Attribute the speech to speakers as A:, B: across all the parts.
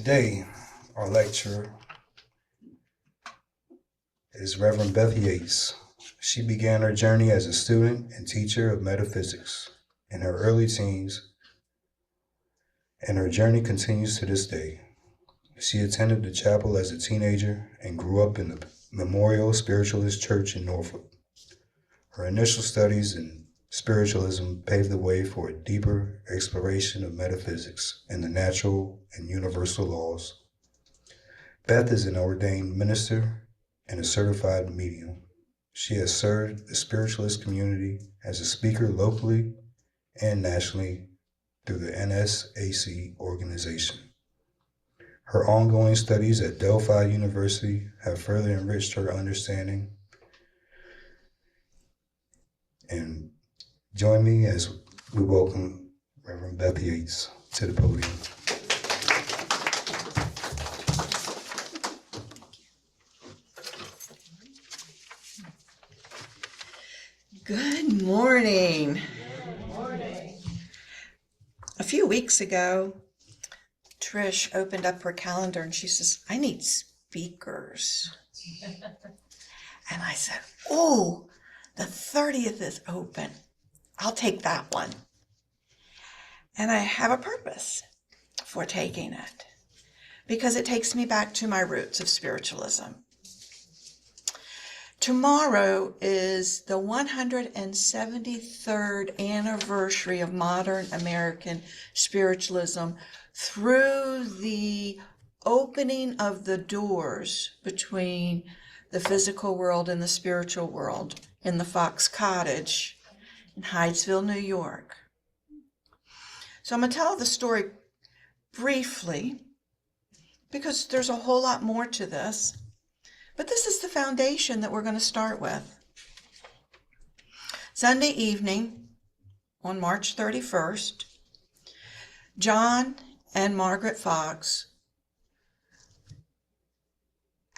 A: Today, our lecturer is Reverend Beth Yates. She began her journey as a student and teacher of metaphysics in her early teens, and her journey continues to this day. She attended the chapel as a teenager and grew up in the Memorial Spiritualist Church in Norfolk. Her initial studies in spiritualism paved the way for a deeper exploration of metaphysics and the natural and universal laws. Beth is an ordained minister and a certified medium. She has served the Spiritualist Community as a speaker locally and nationally through the NSAC organization. Her ongoing studies at Delphi University have further enriched her understanding. And join me as we welcome Reverend Beth Yates to the podium.
B: Good morning.
C: Good morning.
B: A few weeks ago, Trish opened up her calendar and she says, I need speakers. And I said, oh, the 30th is open. I'll take that one. And I have a purpose for taking it because it takes me back to my roots of spiritualism. Tomorrow is the 173rd anniversary of modern American spiritualism through the opening of the doors between the physical world and the spiritual world in the Fox Cottage in Hydesville, New York. So I'm going to tell the story briefly because there's a whole lot more to this. But this is the foundation that we're going to start with. Sunday evening on March 31st, John and Margaret Fox,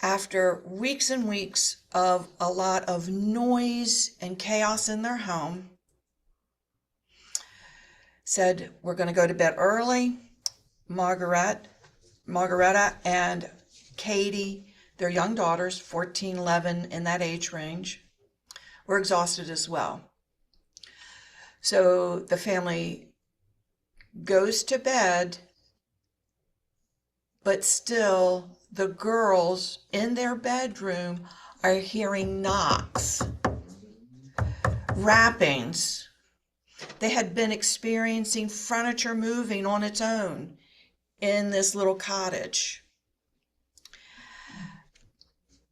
B: after weeks and weeks of a lot of noise and chaos in their home, said, we're going to go to bed early. Margaretta and Katie, their young daughters, 14, 11, in that age range, were exhausted as well. So the family goes to bed, but still the girls in their bedroom are hearing knocks, rappings. They had been experiencing furniture moving on its own in this little cottage.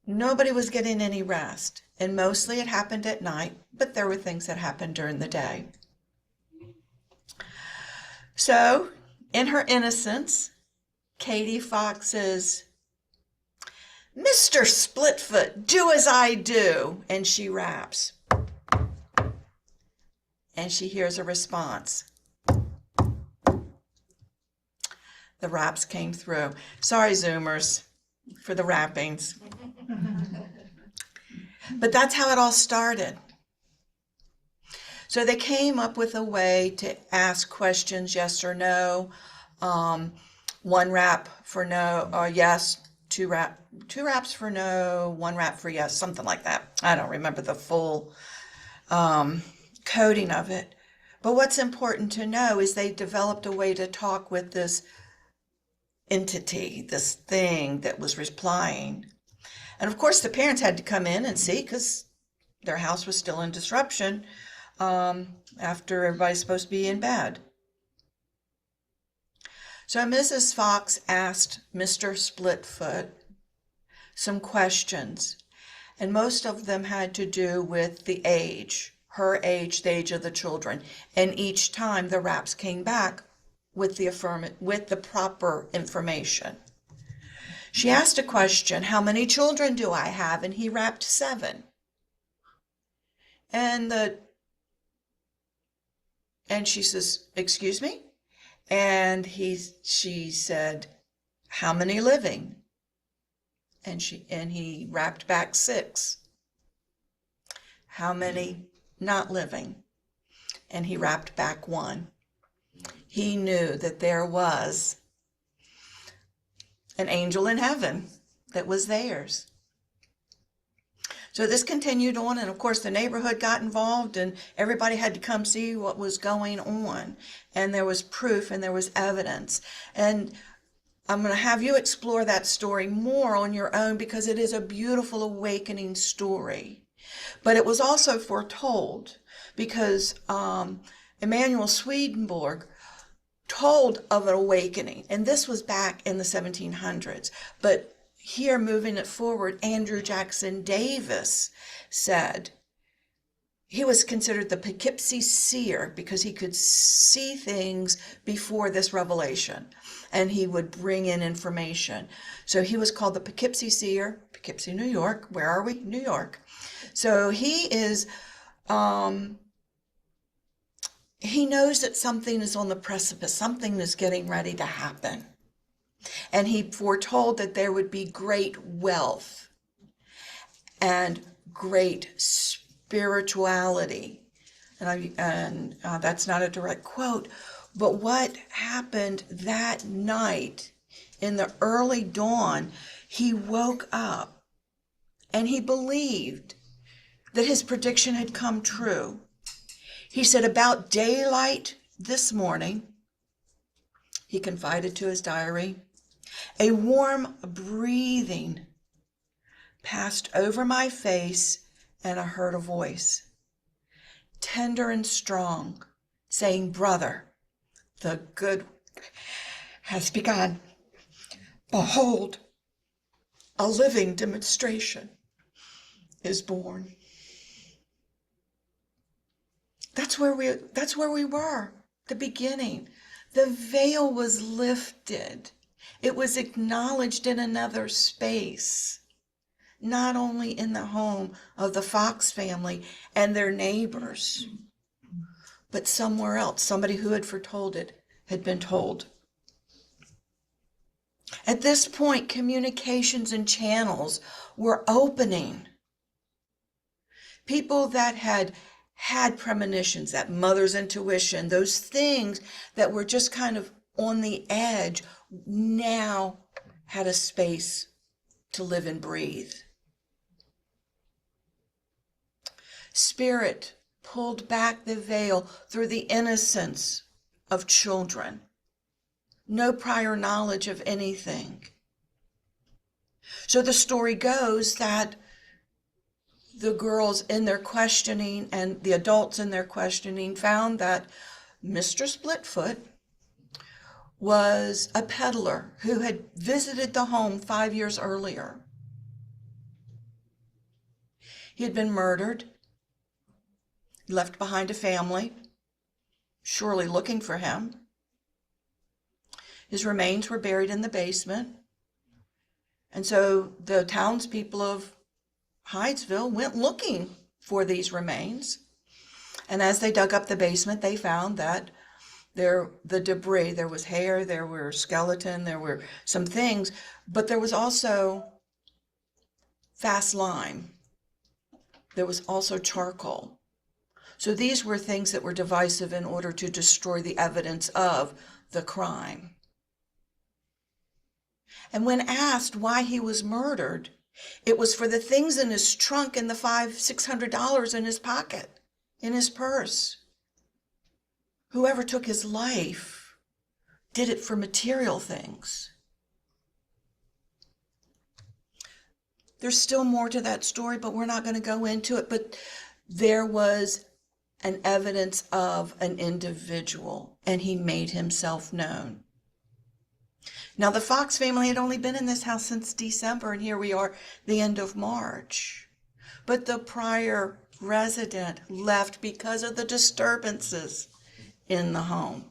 B: Nobody was getting any rest, and mostly it happened at night, but there were things that happened during the day. So, in her innocence, Katie Fox says, Mr. Splitfoot, do as I do, and she raps. And she hears a response. The raps came through. Sorry, Zoomers, for the rappings. But that's how it all started. So they came up with a way to ask questions, yes or no. One rap for no, or yes, two raps for no, one rap for yes, something like that. I don't remember the full coding of it. But what's important to know is they developed a way to talk with this entity, this thing that was replying. And of course, the parents had to come in and see because their house was still in disruption after everybody's supposed to be in bed. So Mrs. Fox asked Mr. Splitfoot some questions, and most of them had to do with the age, her age, the age of the children. And each time the raps came back with the proper information. She asked a question, how many children do I have? And he rapped 7. And she says, excuse me? And she said, how many living? And he rapped back 6. How many not living? And he rapped back 1. He knew that there was an angel in heaven that was theirs. So this continued on, and of course the neighborhood got involved, and everybody had to come see what was going on. And there was proof and there was evidence. And I'm going to have you explore that story more on your own, because it is a beautiful awakening story. But it was also foretold, because Emanuel Swedenborg told of an awakening, and this was back in the 1700s. But here, moving it forward, Andrew Jackson Davis said he was considered the Poughkeepsie seer because he could see things before this revelation, and he would bring in information. So he was called the Poughkeepsie seer, Poughkeepsie, New York. Where are we? New York. So he is, he knows that something is on the precipice, something is getting ready to happen. And he foretold that there would be great wealth and great spirituality. And that's not a direct quote, but what happened that night in the early dawn, he woke up and he believed that his prediction had come true. He said, about daylight this morning, he confided to his diary, a warm breathing passed over my face, and I heard a voice, tender and strong, saying, brother, the good has begun. Behold, a living demonstration is born. That's where we were, the beginning. The veil was lifted. It was acknowledged in another space, not only in the home of the Fox family and their neighbors, but somewhere else. Somebody who had foretold it had been told. At this point, communications and channels were opening. People that had premonitions, that mother's intuition, those things that were just kind of on the edge, now had a space to live and breathe. Spirit pulled back the veil through the innocence of children. No prior knowledge of anything. So the story goes that the girls in their questioning and the adults in their questioning found that Mr. Splitfoot was a peddler who had visited the home 5 years earlier. He had been murdered, left behind a family, surely looking for him. His remains were buried in the basement. And so the townspeople of Hydesville went looking for these remains. And as they dug up the basement, they found that the debris, there was hair, there were skeleton, there were some things, but there was also fast lime. There was also charcoal. So these were things that were divisive in order to destroy the evidence of the crime. And when asked why he was murdered, it was for the things in his trunk and the $500-600 in his pocket, in his purse. Whoever took his life did it for material things. There's still more to that story, but we're not going to go into it. But there was an evidence of an individual, and he made himself known. Now, the Fox family had only been in this house since December, and here we are, the end of March. But the prior resident left because of the disturbances in the home.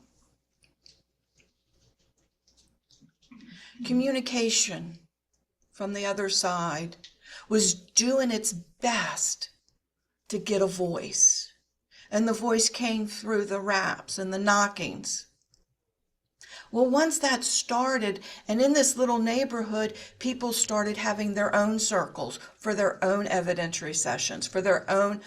B: Communication from the other side was doing its best to get a voice. And the voice came through the raps and the knockings. Well, once that started, and in this little neighborhood, people started having their own circles for their own evidentiary sessions, for their own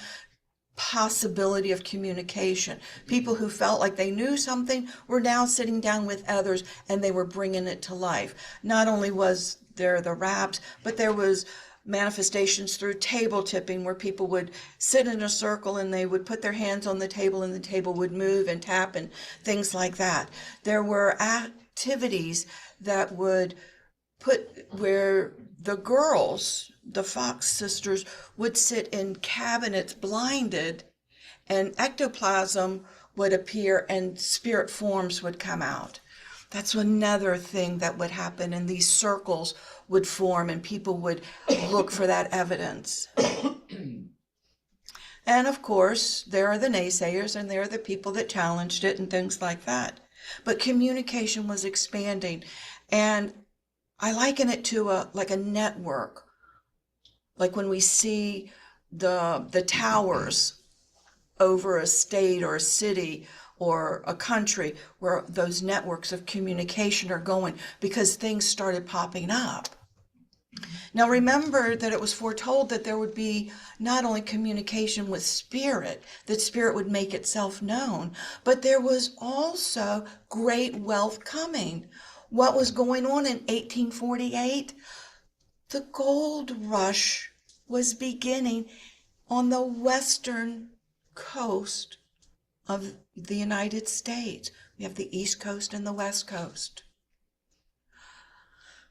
B: possibility of communication. People who felt like they knew something were now sitting down with others and they were bringing it to life. Not only was there the raps, but there was manifestations through table tipping, where people would sit in a circle and they would put their hands on the table and the table would move and tap and things like that. There were activities that would where the girls, the Fox sisters, would sit in cabinets blinded, and ectoplasm would appear and spirit forms would come out. That's another thing that would happen, and these circles would form and people would look for that evidence. And of course, there are the naysayers and there are the people that challenged it and things like that. But communication was expanding, and I liken it to a network. Like when we see the towers over a state or a city or a country, where those networks of communication are going because things started popping up. Now remember that it was foretold that there would be not only communication with spirit, that spirit would make itself known, but there was also great wealth coming. What was going on in 1848? The gold rush was beginning on the western coast of the United States. We have the East Coast and the West Coast.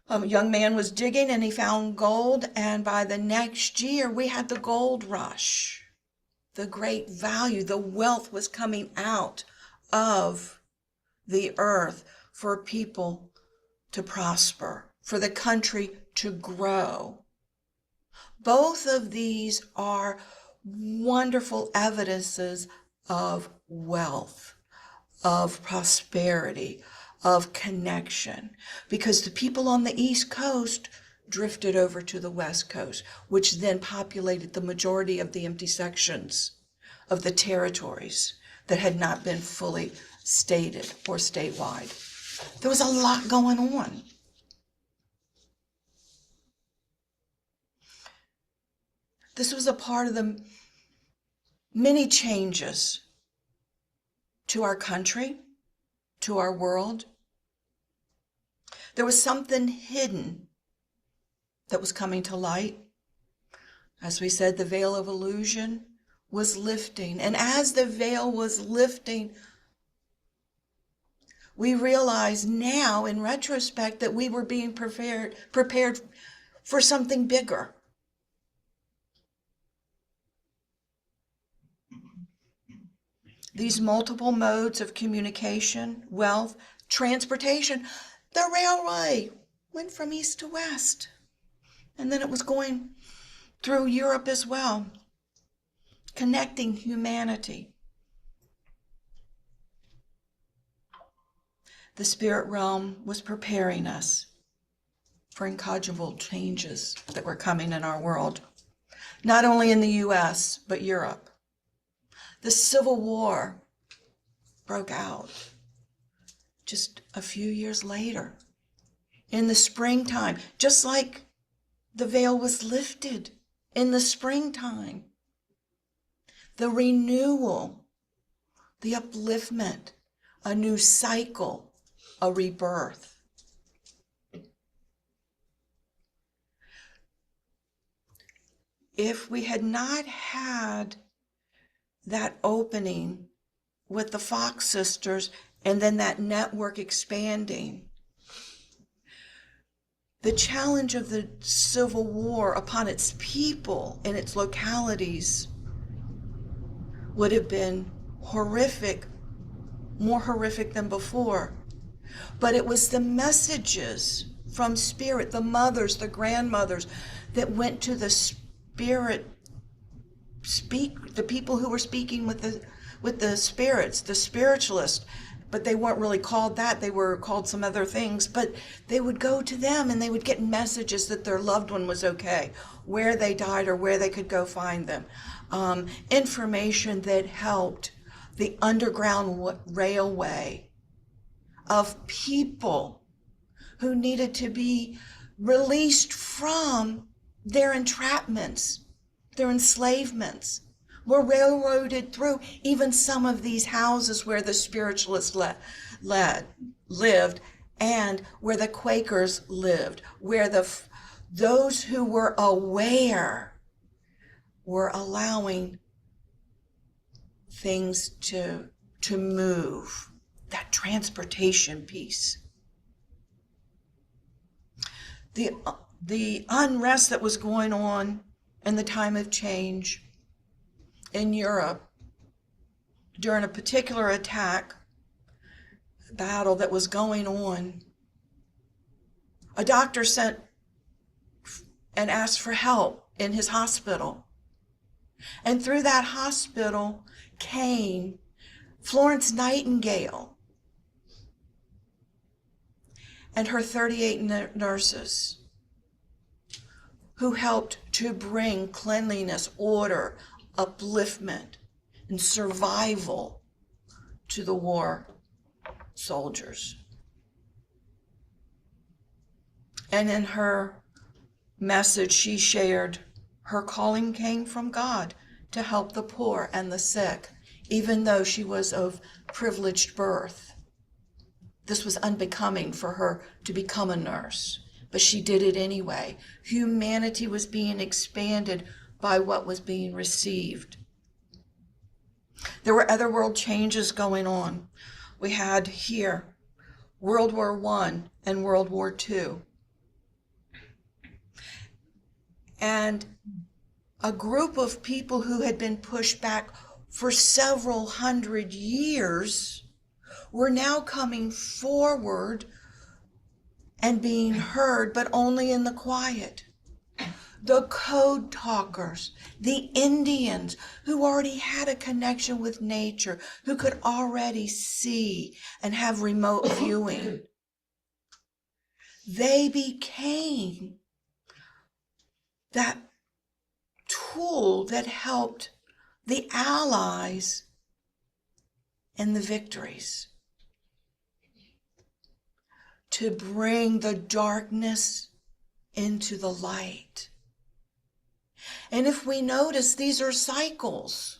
B: A young man was digging and he found gold, and by the next year we had the gold rush. The great value, the wealth was coming out of the earth for people to prosper, for the country to grow. Both of these are wonderful evidences of wealth, of prosperity, of connection, because the people on the East Coast drifted over to the West Coast, which then populated the majority of the empty sections of the territories that had not been fully stated or statewide. There was a lot going on. This was a part of the many changes to our country, to our world. There was something hidden that was coming to light. As we said, the veil of illusion was lifting. And as the veil was lifting, we realize now in retrospect that we were being prepared for something bigger. These multiple modes of communication, wealth, transportation, the railway went from east to west. And then it was going through Europe as well, connecting humanity. The spirit realm was preparing us for incalculable changes that were coming in our world, not only in the U.S., but Europe. The Civil War broke out just a few years later, in the springtime, just like the veil was lifted in the springtime. The renewal, the upliftment, a new cycle, a rebirth. If we had not had that opening with the Fox sisters and then that network expanding, the challenge of the Civil War upon its people and its localities would have been horrific, more horrific than before. But it was the messages from spirit, the mothers, the grandmothers, that went to the spirit the people who were speaking with the spirits, the spiritualists, but they weren't really called that. They were called some other things, but they would go to them and they would get messages that their loved one was okay, where they died or where they could go find them. Information that helped the Underground Railway of people who needed to be released from their entrapments, their enslavements, were railroaded through even some of these houses where the spiritualists lived, and where the Quakers lived, where those who were aware were allowing things to move, that transportation piece. The unrest that was going on in the time of change in Europe during a particular battle that was going on, a doctor sent and asked for help in his hospital. And through that hospital came Florence Nightingale and her 38 nurses who helped to bring cleanliness, order, upliftment, and survival to the war soldiers. And in her message, she shared her calling came from God to help the poor and the sick, even though she was of privileged birth. This was unbecoming for her to become a nurse, but she did it anyway. Humanity was being expanded by what was being received. There were other world changes going on. We had here World War I and World War II. And a group of people who had been pushed back for several hundred years were now coming forward and being heard, but only in the quiet. The code talkers, the Indians who already had a connection with nature, who could already see and have remote viewing. They became that tool that helped the Allies in the victories to bring the darkness into the light. And if we notice, these are cycles.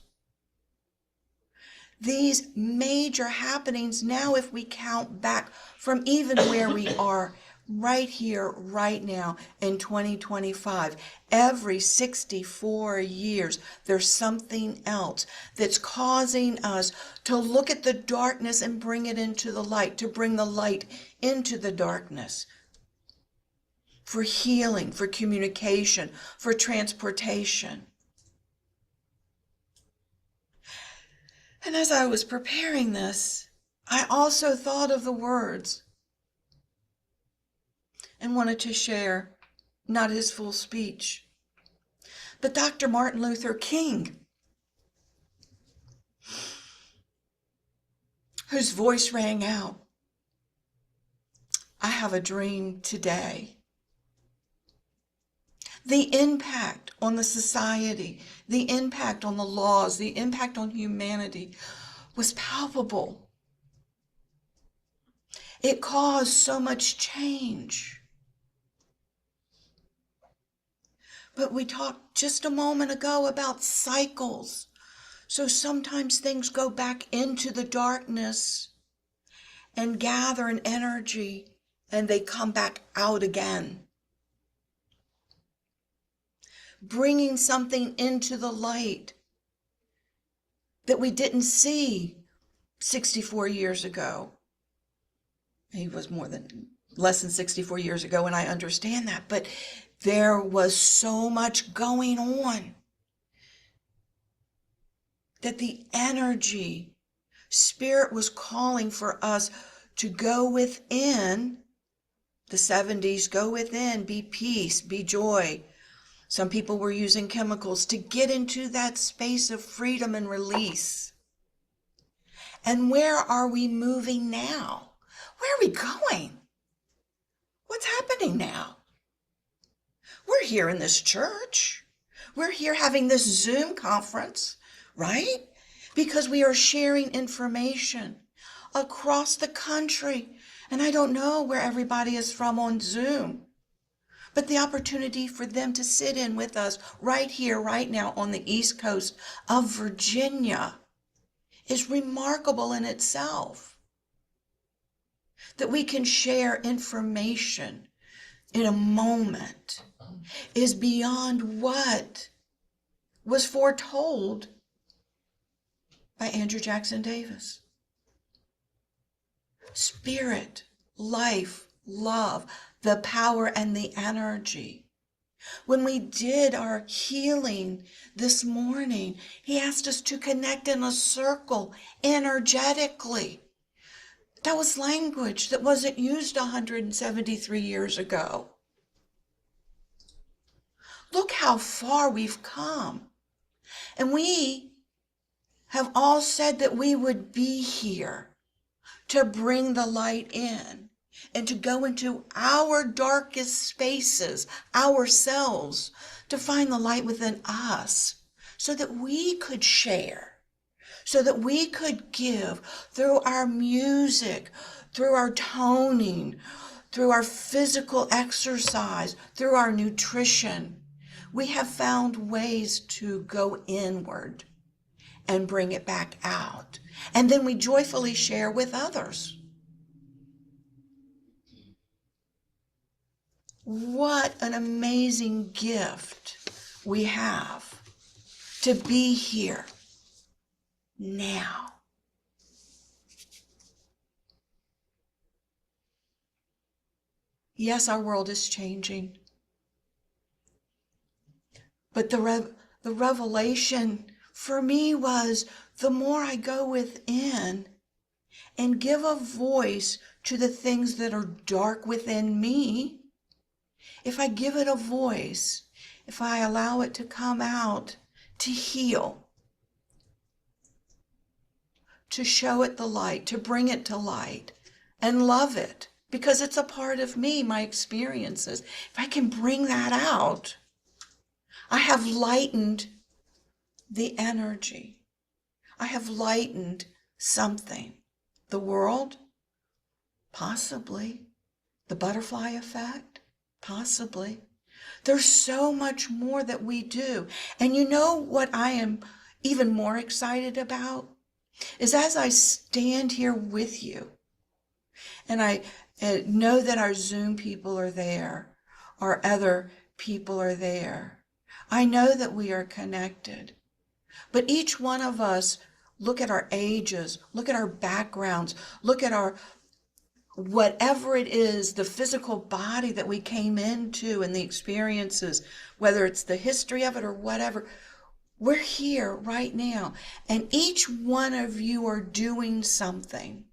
B: These major happenings now, if we count back from even where we are right here, right now in 2025, every 64 years, there's something else that's causing us to look at the darkness and bring it into the light, to bring the light into the darkness. For healing, for communication, for transportation. And as I was preparing this, I also thought of the words and wanted to share, not his full speech, but Dr. Martin Luther King, whose voice rang out, "I have a dream today." The impact on the society, the impact on the laws, the impact on humanity was palpable. It caused so much change. But we talked just a moment ago about cycles. So sometimes things go back into the darkness and gather an energy, and they come back out again. Bringing something into the light that we didn't see 64 years ago. He was less than 64 years ago, and I understand that, but there was so much going on that the energy, Spirit was calling for us to go within the 70s, go within, be peace, be joy. Some people were using chemicals to get into that space of freedom and release. And where are we moving now? Where are we going? What's happening now? We're here in this church. We're here having this Zoom conference, right? Because we are sharing information across the country. And I don't know where everybody is from on Zoom. but the opportunity for them to sit in with us right here, right now on the East Coast of Virginia is remarkable in itself. That we can share information in a moment is beyond what was foretold by Andrew Jackson Davis. Spirit, life, love, the power and the energy. When we did our healing this morning, he asked us to connect in a circle energetically. That was language that wasn't used 173 years ago. Look how far we've come. And we have all said that we would be here to bring the light in and to go into our darkest spaces, ourselves, to find the light within us so that we could share, so that we could give through our music, through our toning, through our physical exercise, through our nutrition. We have found ways to go inward and bring it back out. And then we joyfully share with others. What an amazing gift we have to be here now. Yes, our world is changing. But the revelation for me was the more I go within and give a voice to the things that are dark within me, if I give it a voice, if I allow it to come out, to heal, to show it the light, to bring it to light, and love it, because it's a part of me, my experiences. If I can bring that out, I have lightened the energy. I have lightened something. The world? Possibly. The butterfly effect? Possibly. There's so much more that we do. And you know what I am even more excited about? Is as I stand here with you, and I know that our Zoom people are there, our other people are there. I know that we are connected. But each one of us, look at our ages, look at our backgrounds, look at our whatever it is, the physical body that we came into and the experiences, whether it's the history of it or whatever. We're here right now, and each one of you are doing something.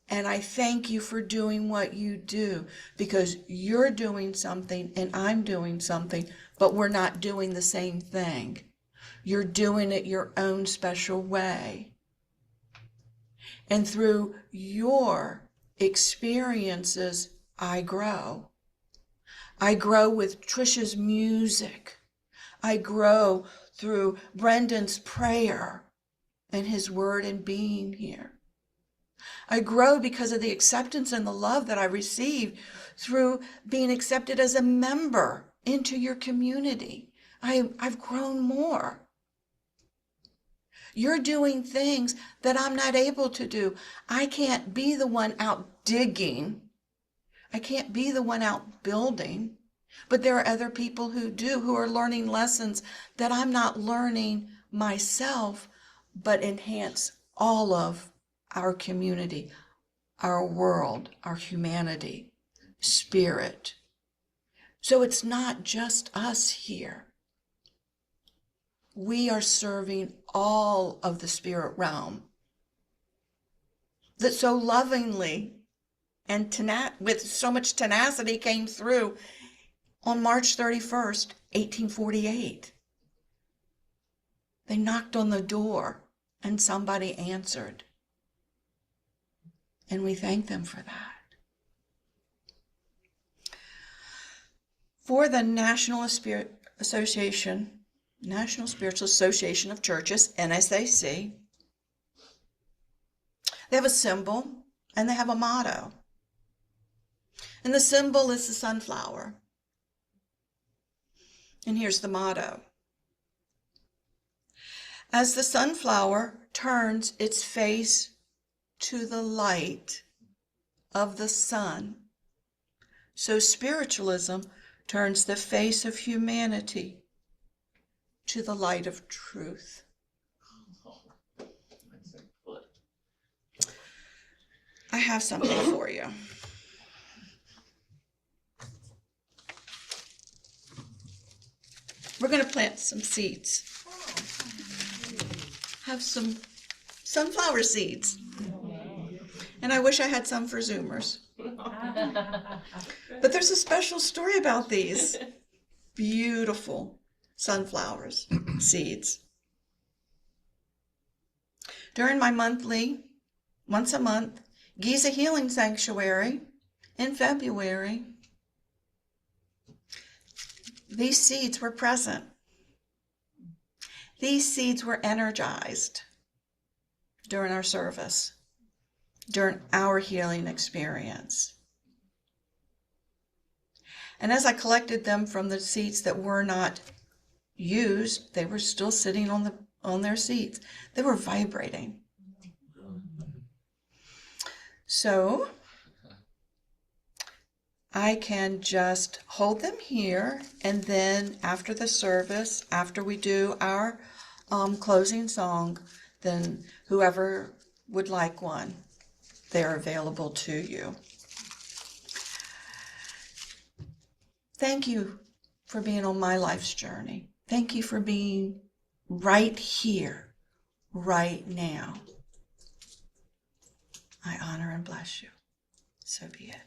B: And I thank you for doing what you do, because you're doing something and I'm doing something, but we're not doing the same thing. You're doing it your own special way. And through your experiences, I grow. I grow with Trisha's music. I grow through Brendan's prayer and his word and being here. I grow because of the acceptance and the love that I received through being accepted as a member into your community. I've grown more. You're doing things that I'm not able to do. I can't be the one out digging. I can't be the one out building. But there are other people who do, who are learning lessons that I'm not learning myself, but enhance all of our community, our world, our humanity, spirit. So it's not just us here. We are serving all of the spirit realm that so lovingly and with so much tenacity came through on March 31st, 1848. They knocked on the door and somebody answered. And we thank them for that. For the National Spiritualist Association of Churches, NSAC, they have a symbol and they have a motto. And the symbol is the sunflower. And here's the motto. As the sunflower turns its face to the light of the sun, so spiritualism turns the face of humanity to the light of truth. I have something for you. We're going to plant some seeds. Have some sunflower seeds. And I wish I had some for Zoomers. But there's a special story about these beautiful sunflowers seeds. During my once a month, Giza Healing Sanctuary in February, these seeds were present. These seeds were energized during our service, during our healing experience. And as I collected them from the seats that were not used, they were still sitting on their seats. They were vibrating. So I can just hold them here, and then after the service, after we do our closing song, then whoever would like one, they're available to you. Thank you for being on my life's journey. Thank you for being right here, right now. I honor and bless you. So be it.